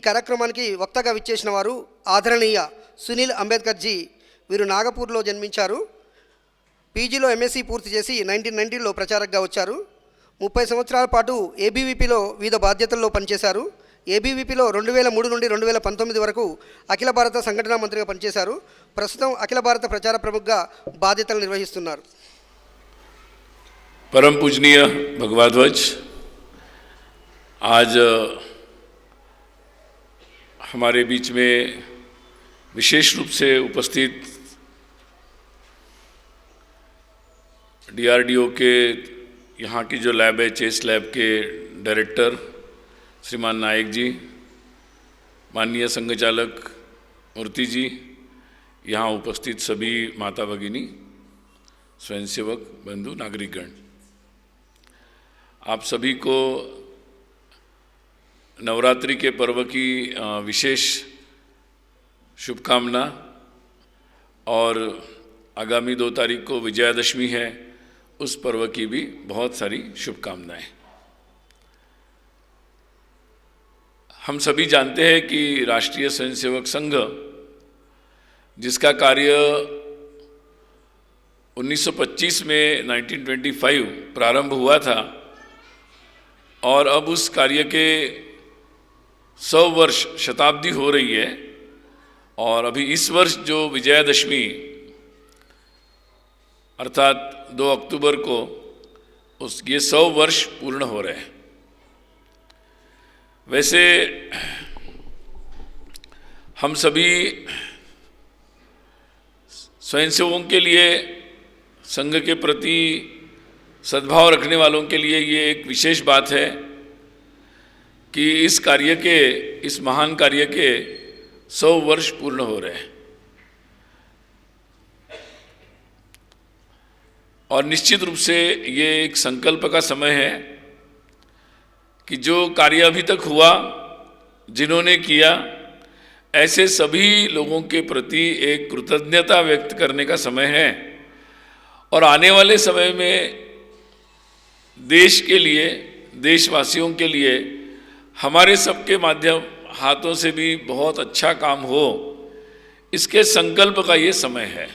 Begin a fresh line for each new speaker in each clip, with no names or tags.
కార్యక్రమానికి వక్తగా విచ్చేసిన వారు ఆదరణీయ సునీల్ అంబేద్కర్ జీ. వీరు నాగపూర్లో జన్మించారు. పీజీలో ఎంఎస్సీ పూర్తి చేసి 1990లో ప్రచారకగా వచ్చారు. 30 సంవత్సరాల పాటు ఏబీవీపీలో వివిధ బాధ్యతల్లో పనిచేశారు. ఏబీవీపీలో 2003 నుండి 2019 వరకు అఖిల భారత సంఘటనా మంత్రిగా పనిచేశారు. ప్రస్తుతం అఖిల భారత ప్రచార ప్రముఖగా బాధ్యతలు నిర్వహిస్తున్నారు.
परम पूजनीय भगवाध्वज, आज हमारे बीच में विशेष रूप से उपस्थित डीआरडीओ के यहाँ की जो लैब है, चेस लैब के डायरेक्टर श्रीमान नायक जी, माननीय संघ चालक मूर्ति जी, यहाँ उपस्थित सभी माता भगिनी, स्वयंसेवक बंधु, नागरिकगण, आप सभी को नवरात्रि के पर्व की विशेष शुभकामना और आगामी 2 तारीख को विजयादशमी है, उस पर्व की भी बहुत सारी शुभकामनाएं। हम सभी जानते हैं कि राष्ट्रीय स्वयंसेवक संघ, जिसका कार्य 1925 में 1925 प्रारंभ हुआ था और अब उस कार्य के 100 वर्ष शताब्दी हो रही है, और अभी इस वर्ष जो विजयादशमी अर्थात 2 अक्टूबर को ये 100 वर्ष पूर्ण हो रहे हैं। वैसे हम सभी स्वयंसेवकों के लिए, संघ के प्रति सद्भाव रखने वालों के लिए ये एक विशेष बात है कि इस कार्य के, इस महान कार्य के 100 वर्ष पूर्ण हो रहे हैं। और निश्चित रूप से ये एक संकल्प का समय है कि जो कार्य अभी तक हुआ, जिन्होंने किया, ऐसे सभी लोगों के प्रति एक कृतज्ञता व्यक्त करने का समय है। और आने वाले समय में देश के लिए, देशवासियों के लिए हमारे सबके माध्यम हाथों से भी बहुत अच्छा काम हो, इसके संकल्प का ये समय है।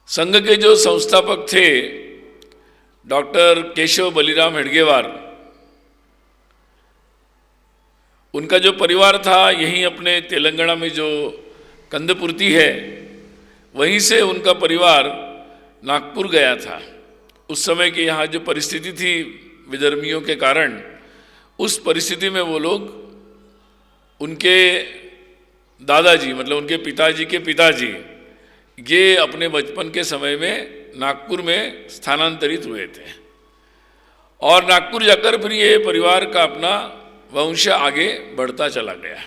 संघ के जो संस्थापक थे डॉक्टर केशव बलिराम हेडगेवार, उनका जो परिवार था यहीं अपने तेलंगाना में जो कंदपुर्ती है, वहीं से उनका परिवार नागपुर गया था। उस समय की यहाँ जो परिस्थिति थी विधर्मियों के कारण, उस परिस्थिति में वो लोग, उनके दादाजी मतलब उनके पिताजी के पिताजी, ये अपने बचपन के समय में नागपुर में स्थानांतरित हुए थे। और नागपुर जाकर फिर ये परिवार का अपना वंश आगे बढ़ता चला गया।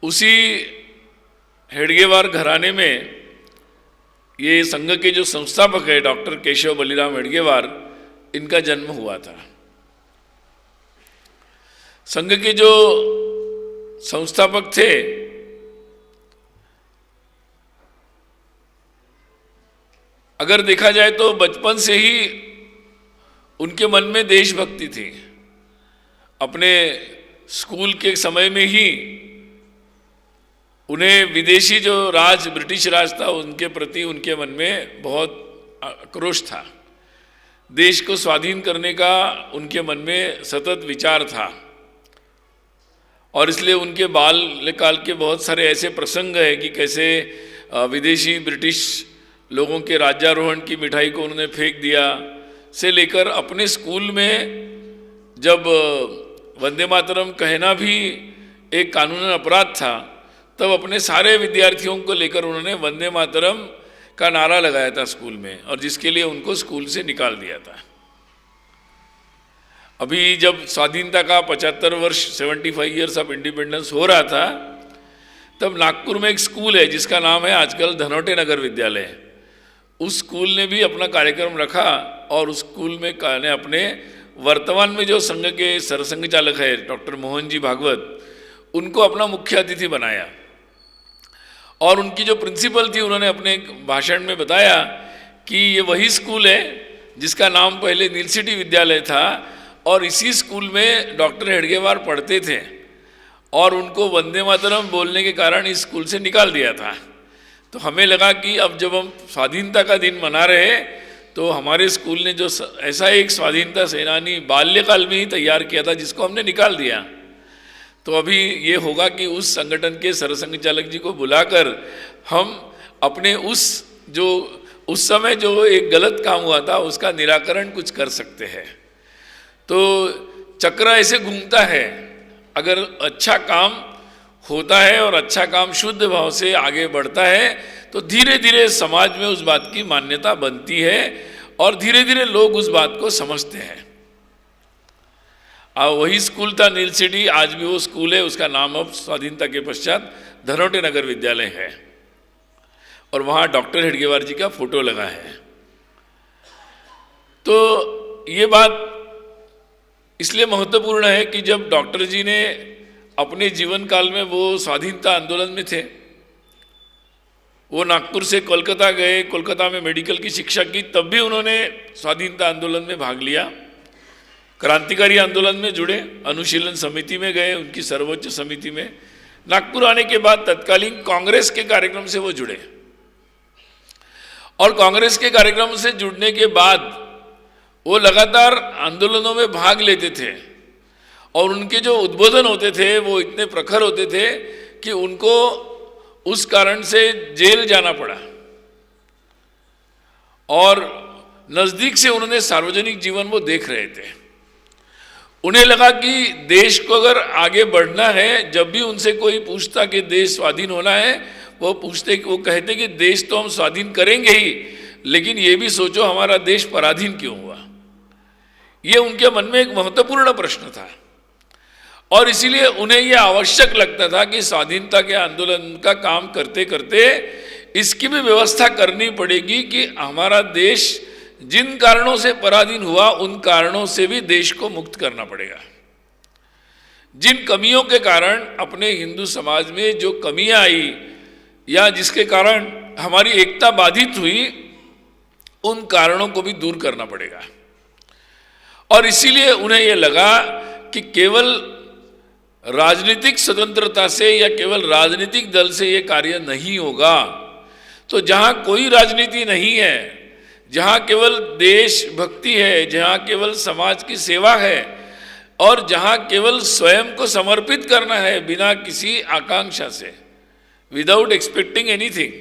उसी हेडगेवार घराने में ये संघ के जो संस्थापक है डॉक्टर केशव बलिराम हेडगेवार, इनका जन्म हुआ था। संघ के जो संस्थापक थे अगर देखा जाए तो बचपन से ही उनके मन में देशभक्ति थी। अपने स्कूल के समय में ही उन्हें विदेशी जो राज, ब्रिटिश राज था, उनके प्रति उनके मन में बहुत आक्रोश था। देश को स्वाधीन करने का उनके मन में सतत विचार था। और इसलिए उनके बाल्यकाल के बहुत सारे ऐसे प्रसंग हैं कि कैसे विदेशी ब्रिटिश लोगों के राज्यारोहण की मिठाई को उन्होंने फेंक दिया, से लेकर अपने स्कूल में जब वंदे मातरम कहना भी एक कानूनन अपराध था, तब अपने सारे विद्यार्थियों को लेकर उन्होंने वंदे मातरम का नारा लगाया था स्कूल में, और जिसके लिए उनको स्कूल से निकाल दिया था। अभी जब स्वाधीनता का 75 वर्ष 75 ईयर्स ऑफ इंडिपेंडेंस हो रहा था, तब नागपुर में एक स्कूल है जिसका नाम है आजकल धनोटे नगर विद्यालय। उस स्कूल ने भी अपना कार्यक्रम रखा, और उस स्कूल में ने अपने वर्तमान में जो संघ के सरसंघ चालक है डॉक्टर मोहन जी भागवत, उनको अपना मुख्य अतिथि बनाया। और उनकी जो प्रिंसिपल थी, उन्होंने अपने भाषण में बताया कि ये वही स्कूल है जिसका नाम पहले नील सिटी विद्यालय था, और इसी स्कूल में डॉक्टर हेडगेवार पढ़ते थे और उनको वंदे मातरम बोलने के कारण इस स्कूल से निकाल दिया था। तो हमें लगा कि अब जब हम स्वाधीनता का दिन मना रहे हैं तो हमारे स्कूल ने जो ऐसा एक स्वाधीनता सेनानी बाल्यकाल में ही तैयार किया था जिसको हमने निकाल दिया, तो अभी ये होगा कि उस संगठन के सरसंघ चालक जी को बुलाकर हम अपने उस समय जो एक गलत काम हुआ था उसका निराकरण कुछ कर सकते हैं। तो चक्र ऐसे घूमता है, अगर अच्छा काम होता है और अच्छा काम शुद्ध भाव से आगे बढ़ता है तो धीरे धीरे समाज में उस बात की मान्यता बनती है और धीरे धीरे लोग उस बात को समझते हैं। वही स्कूल था नील सिटी, आज भी वो स्कूल है, उसका नाम अब स्वाधीनता के पश्चात धनोटे नगर विद्यालय है और वहाँ डॉक्टर हेडगेवार जी का फोटो लगा है। तो ये बात इसलिए महत्वपूर्ण है कि जब डॉक्टर जी ने अपने जीवन काल में वो स्वाधीनता आंदोलन में थे, वो नागपुर से कोलकाता गए, कोलकाता में मेडिकल की शिक्षा की, तब भी उन्होंने स्वाधीनता आंदोलन में भाग लिया, क्रांतिकारी आंदोलन में जुड़े, अनुशीलन समिति में गए, उनकी सर्वोच्च समिति में। नागपुर आने के बाद तत्कालीन कांग्रेस के कार्यक्रम से वो जुड़े और कांग्रेस के कार्यक्रम से जुड़ने के बाद वो लगातार आंदोलनों में भाग लेते थे और उनके जो उद्बोधन होते थे वो इतने प्रखर होते थे कि उनको उस कारण से जेल जाना पड़ा और नज़दीक से उन्होंने सार्वजनिक जीवन वो देख रहे थे। उन्हें लगा कि देश को अगर आगे बढ़ना है, जब भी उनसे कोई पूछता कि देश स्वाधीन होना है, वो कहते कि देश तो हम स्वाधीन करेंगे ही, लेकिन ये भी सोचो हमारा देश पराधीन क्यों हुआ। ये उनके मन में एक महत्वपूर्ण प्रश्न था और इसीलिए उन्हें यह आवश्यक लगता था कि स्वाधीनता के आंदोलन का काम करते करते इसकी भी व्यवस्था करनी पड़ेगी कि हमारा देश जिन कारणों से पराधीन हुआ उन कारणों से भी देश को मुक्त करना पड़ेगा। जिन कमियों के कारण अपने हिंदू समाज में जो कमियां आई या जिसके कारण हमारी एकता बाधित हुई, उन कारणों को भी दूर करना पड़ेगा। और इसीलिए उन्हें यह लगा कि केवल राजनीतिक स्वतंत्रता से या केवल राजनीतिक दल से ये कार्य नहीं होगा। तो जहाँ कोई राजनीति नहीं है, जहाँ केवल देशभक्ति है, जहाँ केवल समाज की सेवा है और जहाँ केवल स्वयं को समर्पित करना है बिना किसी आकांक्षा से, विदाउट एक्सपेक्टिंग एनीथिंग,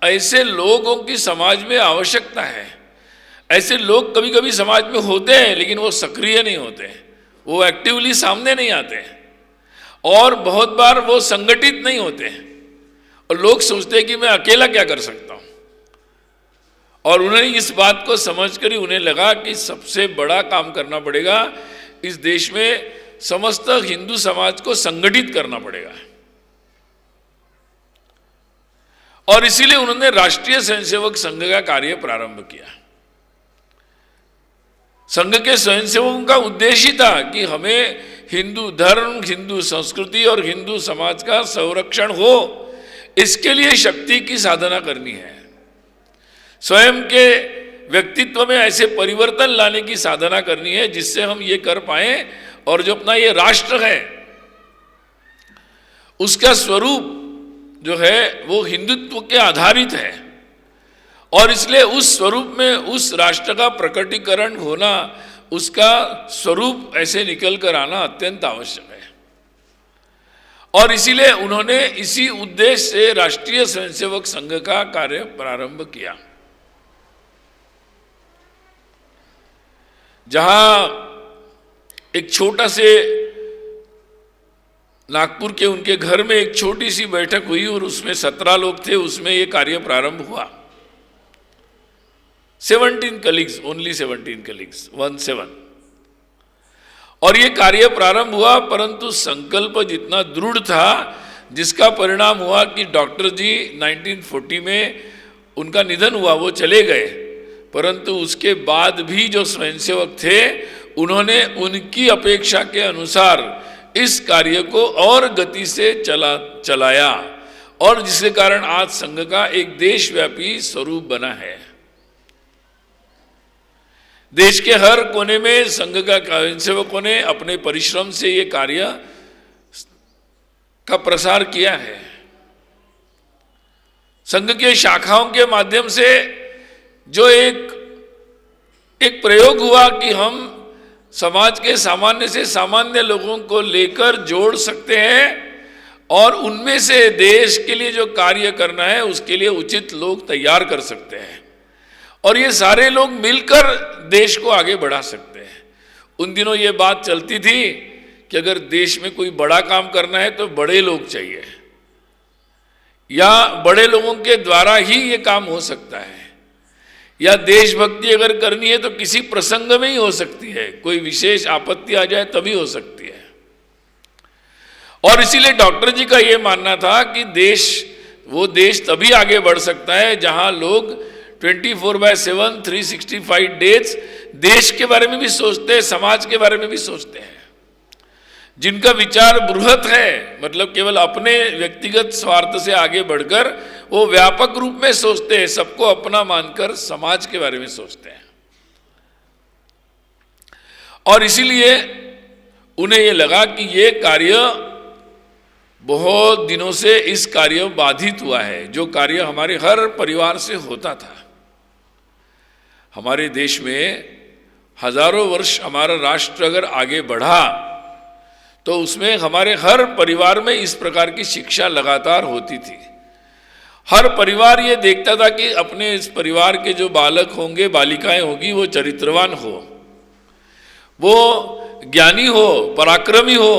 ऐसे लोगों की समाज में आवश्यकता है। ऐसे लोग कभी कभी समाज में होते हैं लेकिन वो सक्रिय नहीं होते, वो एक्टिवली सामने नहीं आते और बहुत बार वो संगठित नहीं होते और लोग सोचते हैं कि मैं अकेला क्या कर सकता हूँ। और उन्हें इस बात को समझकर ही उन्हें लगा कि सबसे बड़ा काम करना पड़ेगा, इस देश में समस्त हिंदू समाज को संगठित करना पड़ेगा। और इसीलिए उन्होंने राष्ट्रीय स्वयंसेवक संघ का कार्य प्रारंभ किया। संघ के स्वयंसेवकों का उद्देश्य ही था कि हमें हिंदू धर्म, हिंदू संस्कृति और हिंदू समाज का संरक्षण हो, इसके लिए शक्ति की साधना करनी है। स्वयं के व्यक्तित्व में ऐसे परिवर्तन लाने की साधना करनी है जिससे हम ये कर पाए और जो अपना ये राष्ट्र है उसका स्वरूप जो है वो हिंदुत्व के आधारित है और इसलिए उस स्वरूप में उस राष्ट्र का प्रकटीकरण होना, उसका स्वरूप ऐसे निकल कर आना अत्यंत आवश्यक है। और इसीलिए उन्होंने इसी उद्देश्य से राष्ट्रीय स्वयंसेवक संघ का कार्य प्रारंभ किया। जहां एक छोटा से नागपुर के उनके घर में एक छोटी सी बैठक हुई और उसमें 17 लोग थे, उसमें ये कार्य प्रारंभ हुआ। 17 कलीग्स, ओनली 17 कलीग्स, 17। और ये कार्य प्रारंभ हुआ, परंतु संकल्प जितना दृढ़ था, जिसका परिणाम हुआ कि डॉक्टर जी 1940 में उनका निधन हुआ, वो चले गए, परंतु उसके बाद भी जो स्वयंसेवक थे उन्होंने उनकी अपेक्षा के अनुसार इस कार्य को और गति से चलाया और जिसके कारण आज संघ का एक देशव्यापी स्वरूप बना है। देश के हर कोने में संघ का स्वयंसेवकों ने अपने परिश्रम से ये कार्य का प्रसार किया है। संघ के शाखाओं के माध्यम से जो एक प्रयोग हुआ कि हम समाज के सामान्य से सामान्य लोगों को लेकर जोड़ सकते हैं और उनमें से देश के लिए जो कार्य करना है उसके लिए उचित लोग तैयार कर सकते हैं और ये सारे लोग मिलकर देश को आगे बढ़ा सकते हैं। उन दिनों ये बात चलती थी कि अगर देश में कोई बड़ा काम करना है तो बड़े लोग चाहिए या बड़े लोगों के द्वारा ही ये काम हो सकता है, या देशभक्ति अगर करनी है तो किसी प्रसंग में ही हो सकती है, कोई विशेष आपत्ति आ जाए तभी हो सकती है। और इसीलिए डॉक्टर जी का ये मानना था कि वो देश तभी आगे बढ़ सकता है जहां लोग 24/7 365 डेज देश के बारे में भी सोचते हैं, समाज के बारे में भी सोचते हैं, जिनका विचार बृहत है, मतलब केवल अपने व्यक्तिगत स्वार्थ से आगे बढ़कर वो व्यापक रूप में सोचते हैं, सबको अपना मानकर समाज के बारे में सोचते हैं। और इसीलिए उन्हें ये लगा कि ये कार्य बहुत दिनों से इस कार्य बाधित हुआ है, जो कार्य हमारे हर परिवार से होता था। हमारे देश में हजारों वर्ष हमारा राष्ट्र अगर आगे बढ़ा तो उसमें हमारे हर परिवार में इस प्रकार की शिक्षा लगातार होती थी। हर परिवार ये देखता था कि अपने इस परिवार के जो बालक होंगे, बालिकाएं होगी, वो चरित्रवान हो, वो ज्ञानी हो, पराक्रमी हो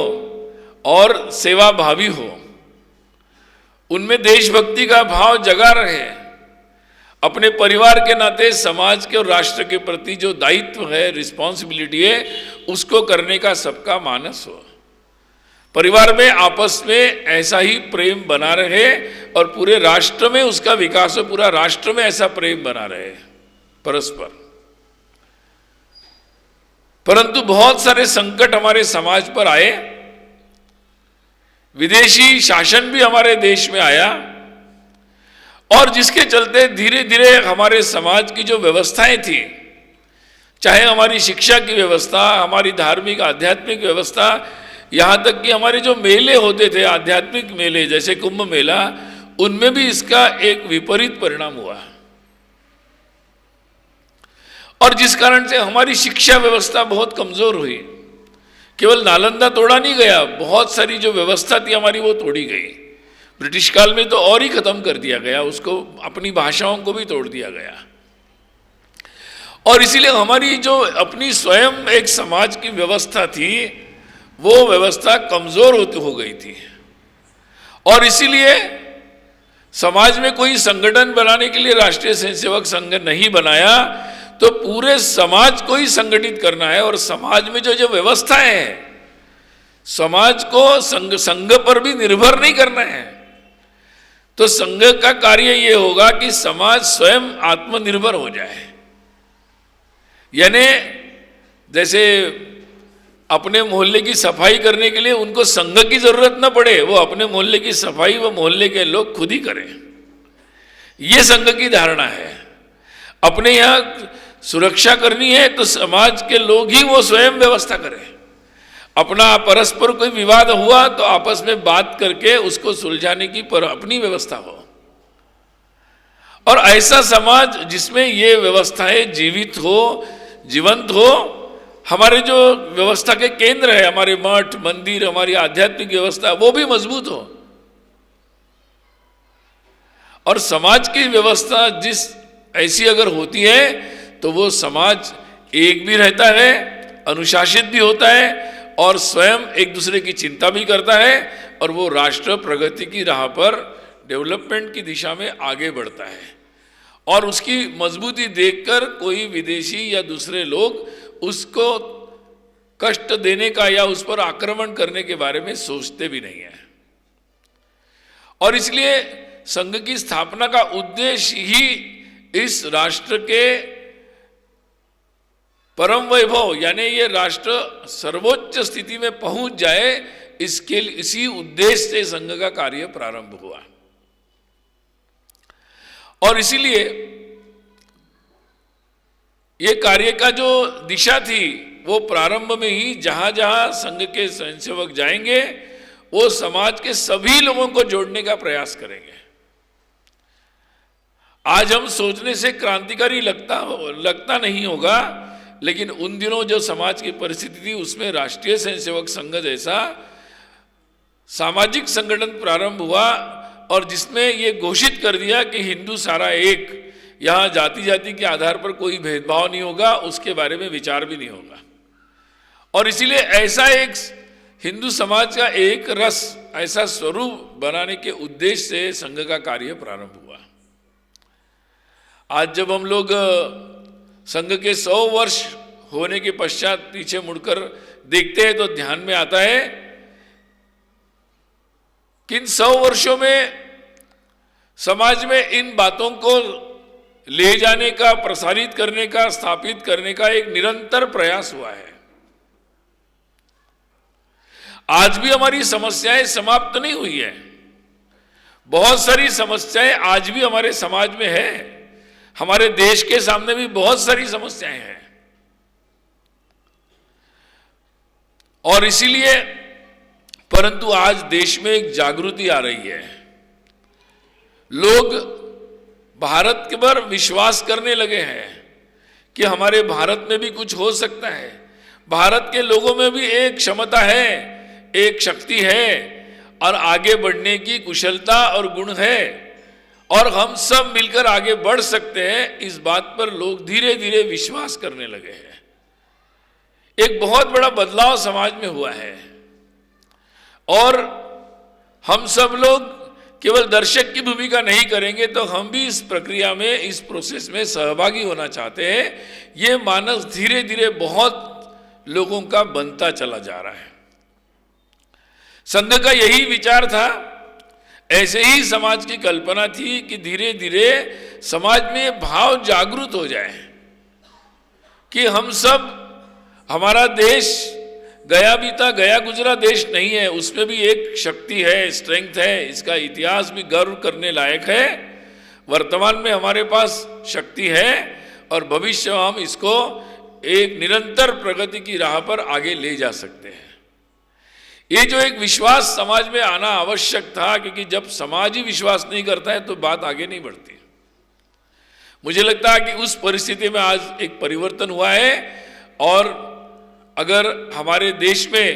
और सेवाभावी हो, उनमें देशभक्ति का भाव जगा रहे, अपने परिवार के नाते समाज के और राष्ट्र के प्रति जो दायित्व है, रिस्पॉन्सिबिलिटी है, उसको करने का सबका मानस हो। परिवार में आपस में ऐसा ही प्रेम बना रहे और पूरे राष्ट्र में उसका विकास हो, पूरा राष्ट्र में ऐसा प्रेम बना रहे परस्पर। परंतु बहुत सारे संकट हमारे समाज पर आए, विदेशी शासन भी हमारे देश में आया और जिसके चलते धीरे धीरे हमारे समाज की जो व्यवस्थाएं थी, चाहे हमारी शिक्षा की व्यवस्था, हमारी धार्मिक आध्यात्मिक व्यवस्था, यहाँ तक कि हमारे जो मेले होते थे, आध्यात्मिक मेले जैसे कुंभ मेला, उनमें भी इसका एक विपरीत परिणाम हुआ और जिस कारण से हमारी शिक्षा व्यवस्था बहुत कमजोर हुई। केवल नालंदा तोड़ा नहीं गया, बहुत सारी जो व्यवस्था थी हमारी वो तोड़ी गई। ब्रिटिश काल में तो और ही खत्म कर दिया गया, उसको अपनी भाषाओं को भी तोड़ दिया गया। और इसीलिए हमारी जो अपनी स्वयं एक समाज की व्यवस्था थी वो व्यवस्था कमजोर हो गई थी। और इसीलिए समाज में कोई संगठन बनाने के लिए राष्ट्रीय स्वयंसेवक संघ नहीं बनाया, तो पूरे समाज को ही संगठित करना है और समाज में जो जो व्यवस्थाएं हैं, समाज को संघ पर भी निर्भर नहीं करना है। तो संघ का कार्य ये होगा कि समाज स्वयं आत्मनिर्भर हो जाए, यानी जैसे अपने मोहल्ले की सफाई करने के लिए उनको संघ की जरूरत न पड़े, वो अपने मोहल्ले की सफाई वो मोहल्ले के लोग खुद ही करें। ये संघ की धारणा है। अपने यहाँ सुरक्षा करनी है तो समाज के लोग ही वो स्वयं व्यवस्था करें। अपना परस्पर कोई विवाद हुआ तो आपस में बात करके उसको सुलझाने की अपनी व्यवस्था हो। और ऐसा समाज जिसमें ये व्यवस्थाएं जीवित हो, जीवंत हो, हमारे जो व्यवस्था के केंद्र है, हमारे मठ मंदिर, हमारी आध्यात्मिक व्यवस्था, वो भी मजबूत हो। और समाज की व्यवस्था जिस ऐसी अगर होती है तो वो समाज एक भी रहता है, अनुशासित भी होता है और स्वयं एक दूसरे की चिंता भी करता है और वो राष्ट्र प्रगति की राह पर, डेवलपमेंट की दिशा में आगे बढ़ता है। और उसकी मजबूती देखकर कोई विदेशी या दूसरे लोग उसको कष्ट देने का या उस पर आक्रमण करने के बारे में सोचते भी नहीं है। और इसलिए संघ की स्थापना का उद्देश्य ही इस राष्ट्र के परम वैभव, यानी ये राष्ट्र सर्वोच्च स्थिति में पहुंच जाए, इसी उद्देश्य से संघ का कार्य प्रारंभ हुआ। और इसीलिए ये कार्य का जो दिशा थी वो प्रारंभ में ही जहां जहां संघ के स्वयंसेवक जाएंगे वो समाज के सभी लोगों को जोड़ने का प्रयास करेंगे। आज हम सोचने से क्रांतिकारी लगता नहीं होगा, लेकिन उन दिनों जो समाज की परिस्थिति थी उसमें राष्ट्रीय स्वयंसेवक संघ जैसा सामाजिक संगठन प्रारंभ हुआ और जिसमें ये घोषित कर दिया कि हिंदू सारा एक, यहाँ जाति जाति के आधार पर कोई भेदभाव नहीं होगा, उसके बारे में विचार भी नहीं होगा। और इसीलिए ऐसा एक हिंदू समाज का एक रस, ऐसा स्वरूप बनाने के उद्देश्य से संघ का कार्य प्रारंभ हुआ। आज जब हम लोग संघ के 100 वर्ष होने के पश्चात पीछे मुड़कर देखते हैं तो ध्यान में आता है कि इन 100 वर्षों में समाज में इन बातों को ले जाने का, प्रसारित करने का, स्थापित करने का एक निरंतर प्रयास हुआ है। आज भी हमारी समस्याएं समाप्त नहीं हुई है, बहुत सारी समस्याएं आज भी हमारे समाज में है, हमारे देश के सामने भी बहुत सारी समस्याएं हैं। और इसीलिए परंतु आज देश में एक जागृति आ रही है, लोग भारत के पर विश्वास करने लगे हैं कि हमारे भारत में भी कुछ हो सकता है, भारत के लोगों में भी एक क्षमता है, एक शक्ति है और आगे बढ़ने की कुशलता और गुण है और हम सब मिलकर आगे बढ़ सकते हैं। इस बात पर लोग धीरे धीरे विश्वास करने लगे हैं। एक बहुत बड़ा बदलाव समाज में हुआ है और हम सब लोग केवल दर्शक की भूमिका नहीं करेंगे तो हम भी इस प्रक्रिया में, इस प्रोसेस में सहभागी होना चाहते हैं। ये मानस धीरे धीरे बहुत लोगों का बनता चला जा रहा है। संघ का यही विचार था, ऐसे ही समाज की कल्पना थी कि धीरे धीरे समाज में भाव जागृत हो जाए कि हम सब, हमारा देश गया बीता गया गुजरा देश नहीं है, उसमें भी एक शक्ति है, स्ट्रेंथ है, इसका इतिहास भी गर्व करने लायक है। वर्तमान में हमारे पास शक्ति है और भविष्य में हम इसको एक निरंतर प्रगति की राह पर आगे ले जा सकते हैं। ये जो एक विश्वास समाज में आना आवश्यक था, क्योंकि जब समाज ही विश्वास नहीं करता है तो बात आगे नहीं बढ़ती। मुझे लगता है कि उस परिस्थिति में आज एक परिवर्तन हुआ है और अगर हमारे देश में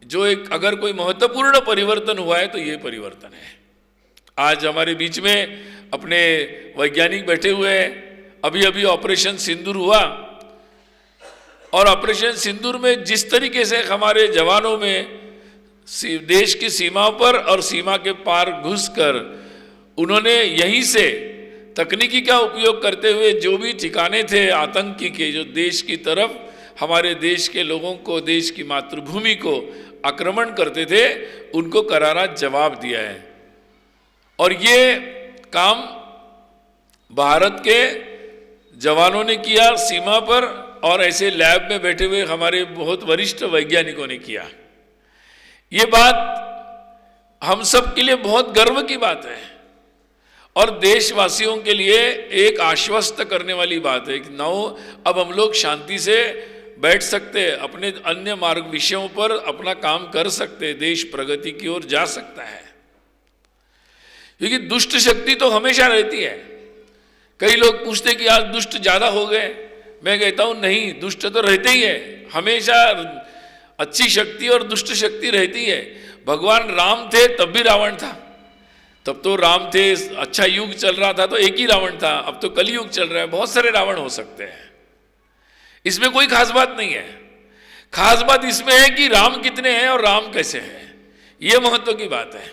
जो एक अगर कोई महत्वपूर्ण परिवर्तन हुआ है तो ये परिवर्तन है। आज हमारे बीच में अपने वैज्ञानिक बैठे हुए हैं। अभी अभी ऑपरेशन सिंदूर हुआ और ऑपरेशन सिंदूर में जिस तरीके से हमारे जवानों में देश की सीमाओं पर और सीमा के पार घुसकर उन्होंने यहीं से तकनीकी का उपयोग करते हुए जो भी ठिकाने थे आतंकी के, जो देश की तरफ हमारे देश के लोगों को, देश की मातृभूमि को आक्रमण करते थे, उनको करारा जवाब दिया है। और ये काम भारत के जवानों ने किया सीमा पर और ऐसे लैब में बैठे हुए हमारे बहुत वरिष्ठ वैज्ञानिकों ने किया। ये बात हम सब के लिए बहुत गर्व की बात है और देशवासियों के लिए एक आश्वस्त करने वाली बात है कि अब हम लोग शांति से बैठ सकते, अपने अन्य मार्ग विषयों पर अपना काम कर सकते, देश प्रगति की ओर जा सकता है। क्योंकि दुष्ट शक्ति तो हमेशा रहती है। कई लोग पूछते कि आज दुष्ट ज्यादा हो गए, मैं कहता हूं नहीं, दुष्ट तो रहते ही है, हमेशा अच्छी शक्ति और दुष्ट शक्ति रहती है। भगवान राम थे तब भी रावण था, तब तो राम थे, अच्छा युग चल रहा था तो एक ही रावण था, अब तो कलयुग चल रहा है, बहुत सारे रावण हो सकते हैं। इसमें कोई खास बात नहीं है। खास बात इसमें है कि राम कितने हैं और राम कैसे हैं, यह महत्व की बात है।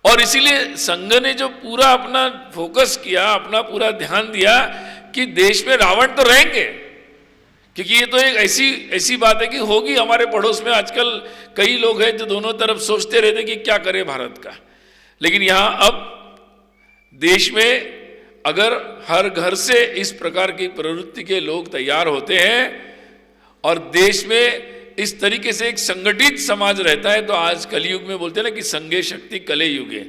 और इसीलिए संघ ने जो पूरा अपना फोकस किया, अपना पूरा ध्यान दिया कि देश में रावण तो रहेंगे, क्योंकि ये तो एक ऐसी बात है कि होगी। हमारे पड़ोस में आजकल कई लोग हैं जो दोनों तरफ सोचते रहते कि क्या करे भारत का, लेकिन यहां अब देश में अगर हर घर से इस प्रकार की प्रवृत्ति के लोग तैयार होते हैं और देश में इस तरीके से एक संगठित समाज रहता है, तो आज कलयुग में बोलते हैं ना कि संघे शक्ति कले युगे।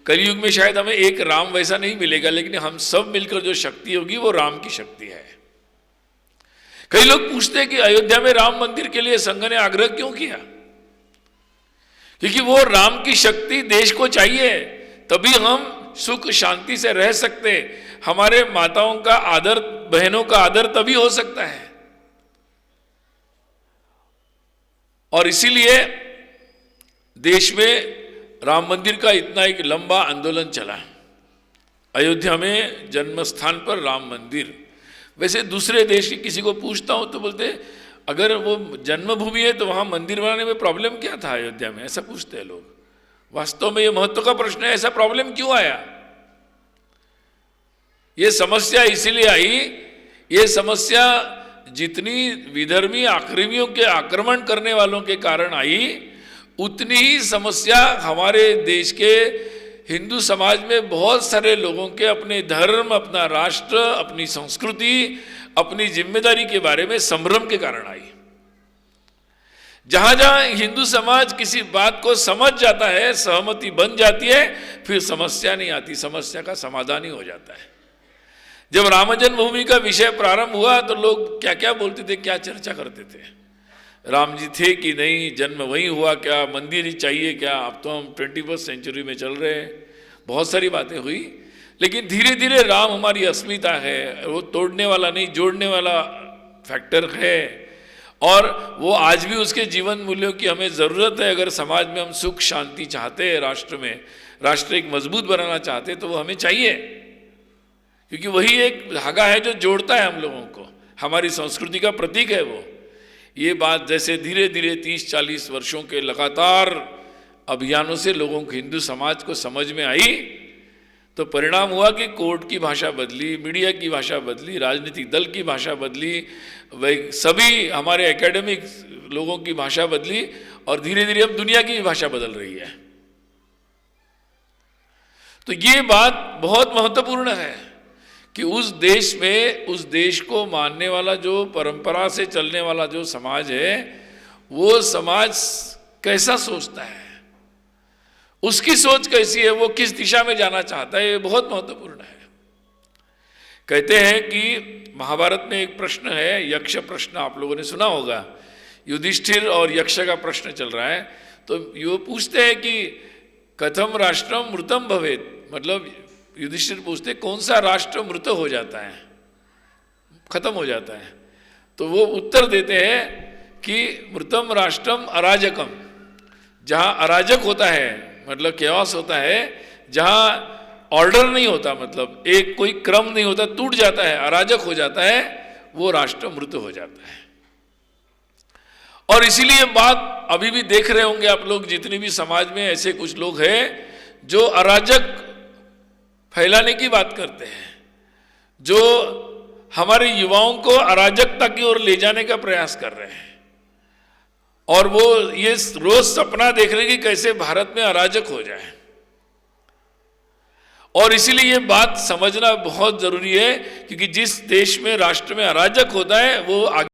कलयुग में शायद हमें एक राम वैसा नहीं मिलेगा, लेकिन हम सब मिलकर जो शक्ति होगी वो राम की शक्ति है। कई लोग पूछते हैं कि अयोध्या में राम मंदिर के लिए संघ ने आग्रह क्यों किया? क्योंकि वो राम की शक्ति देश को चाहिए, तभी हम सुख शांति से रह सकते, हमारे माताओं का आदर, बहनों का आदर तभी हो सकता है। और इसीलिए देश में राम मंदिर का इतना एक लंबा आंदोलन चला। अयोध्या में जन्म स्थान पर राम मंदिर। वैसे दूसरे देश के किसी को पूछता हूं तो बोलते अगर वो जन्मभूमि है तो वहां मंदिर बनाने में प्रॉब्लम क्या था अयोध्या में, ऐसा पूछते हैं लोग। वास्तव में ये महत्व का प्रश्न है, ऐसा प्रॉब्लम क्यों आया? ये समस्या इसीलिए आई, ये समस्या जितनी विधर्मी आक्रमियों के आक्रमण करने वालों के कारण आई, उतनी ही समस्या हमारे देश के हिंदू समाज में बहुत सारे लोगों के अपने धर्म, अपना राष्ट्र, अपनी संस्कृति, अपनी जिम्मेदारी के बारे में संभ्रम के कारण आई। जहां जहां हिंदू समाज किसी बात को समझ जाता है, सहमति बन जाती है, फिर समस्या नहीं आती, समस्या का समाधान ही हो जाता है। जब राम जन्मभूमि का विषय प्रारंभ हुआ तो लोग क्या क्या बोलते थे, क्या चर्चा करते थे, राम जी थे कि नहीं, जन्म वहीं हुआ क्या, मंदिर ही चाहिए क्या, अब तो हम 21वीं सेंचुरी में चल रहे हैं। बहुत सारी बातें हुई, लेकिन धीरे धीरे राम हमारी अस्मिता है, वो तोड़ने वाला नहीं जोड़ने वाला फैक्टर है, और वो आज भी उसके जीवन मूल्यों की हमें ज़रूरत है। अगर समाज में हम सुख शांति चाहते हैं, राष्ट्र में, राष्ट्र एक मजबूत बनाना चाहते हैं, तो वो हमें चाहिए, क्योंकि वही एक धागा है जो जोड़ता है हम लोगों को, हमारी संस्कृति का प्रतीक है वो। ये बात जैसे धीरे धीरे 30-40 वर्षों के लगातार अभियानों से लोगों को, हिंदू समाज को समझ में आई, तो परिणाम हुआ कि कोर्ट की भाषा बदली, मीडिया की भाषा बदली, राजनीतिक दल की भाषा बदली, वही सभी हमारे एकेडमिक लोगों की भाषा बदली, और धीरे धीरे अब दुनिया की भाषा बदल रही है। तो ये बात बहुत महत्वपूर्ण है कि उस देश में, उस देश को मानने वाला जो परंपरा से चलने वाला जो समाज है, वो समाज कैसा सोचता है, उसकी सोच कैसी है, वो किस दिशा में जाना चाहता है, ये बहुत महत्वपूर्ण है। कहते हैं कि महाभारत में एक प्रश्न है, यक्ष प्रश्न, आप लोगों ने सुना होगा, युधिष्ठिर और यक्ष का प्रश्न चल रहा है। तो ये पूछते हैं कि कथम राष्ट्रम मृतम भवेत, मतलब युधिष्ठिर पूछते कौन सा राष्ट्र मृत हो जाता है, खत्म हो जाता है। तो वो उत्तर देते हैं कि मृतम राष्ट्रम अराजकम, जहाँ अराजक होता है, मतलब केओस होता है, जहाँ ऑर्डर नहीं होता, मतलब एक कोई क्रम नहीं होता, टूट जाता है, अराजक हो जाता है, वो राष्ट्र मृत हो जाता है। और इसीलिए बात अभी भी देख रहे होंगे आप लोग, जितने भी समाज में ऐसे कुछ लोग हैं जो अराजक फैलाने की बात करते हैं, जो हमारे युवाओं को अराजकता की ओर ले जाने का प्रयास कर रहे हैं, और वो ये रोज सपना देख रहे हैं कि कैसे भारत में अराजक हो जाए। और इसीलिए ये बात समझना बहुत जरूरी है, क्योंकि जिस देश में, राष्ट्र में अराजक होता है, वो आगे